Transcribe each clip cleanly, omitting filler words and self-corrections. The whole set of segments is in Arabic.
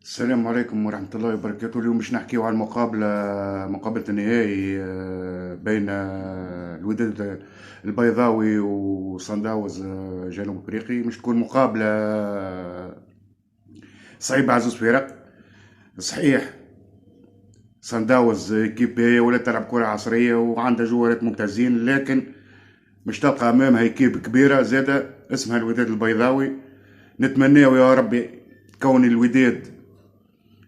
السلام عليكم ورحمة الله وبركاته. اليوم باش نحكيو على مقابلة النهائي بين الوداد البيضاوي وصن داونز جنوب افريقي. مش تكون مقابلة صعيبة على زوز فرق. صحيح صن داونز كيب هي ولا تلعب كرة عصرية وعندها جوارات ممتازين، لكن مش تلقى امامها كيب كبيرة زادة اسمها الوداد البيضاوي. نتمناو يا ربي كون الوداد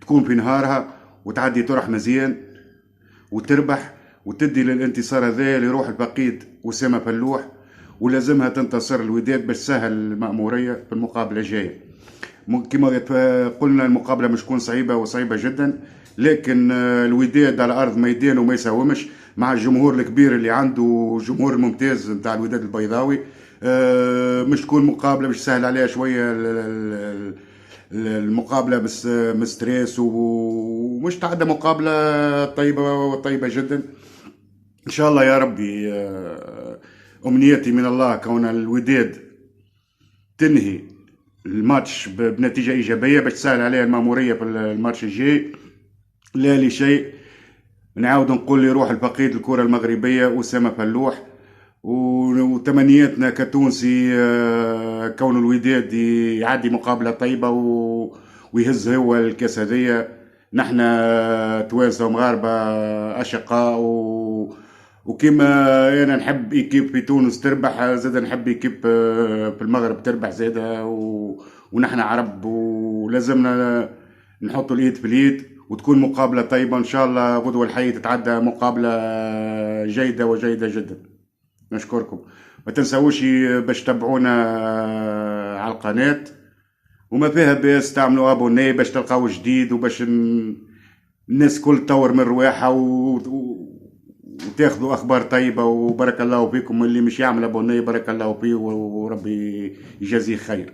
تكون في نهارها وتعدي طرح مزيان وتربح وتدي للانتصار هذا لروح الفقيد أسامة فلوح، ولازمها تنتصر الوداد باش تسهل المأمورية في المقابلة الجاية. كما قلنا المقابلة مش تكون صعيبة وصعيبة جدا، لكن الوداد على أرض ميدان وما يساومش مع الجمهور الكبير اللي عنده، جمهور الممتاز نتاع الوداد البيضاوي. مش تكون مقابلة مش سهل عليها شوية المقابلة، بس مستريس ومش تعدى مقابلة طيبة جدا. ان شاء الله يا ربي. امنيتي من الله كون الوداد تنهي الماتش بنتيجة ايجابية باش تسهل عليها المامورية في الماتش الجاي. لا لشيء نعاود نقول لروح الفقيد الكرة المغربية أسامة فلوح، وتمنياتنا كتونسي كون الوداد يعدي مقابلة طيبة ويهز هو الكاس هذية. نحنا توانسة ومغاربة أشقاء وكما أنا نحب إيكيب في تونس تربح، زاد نحب إيكيب في المغرب تربح زادة، ونحن عرب ولازمنا نحطوا الإيد في الإيد وتكون مقابلة طيبة إن شاء الله. غدوة الحي تتعدى مقابلة جيدة وجيدة جدا. نشكركم، ما تنسوش باش تتابعونا على القناة، وما فيها باس تعملوا ابوني باش تلقاو جديد وباش الناس كل تطور من رواحها وتاخذوا اخبار طيبة. وبارك الله فيكم، اللي مش يعمل ابوني بارك الله فيه وربي يجازيه خير.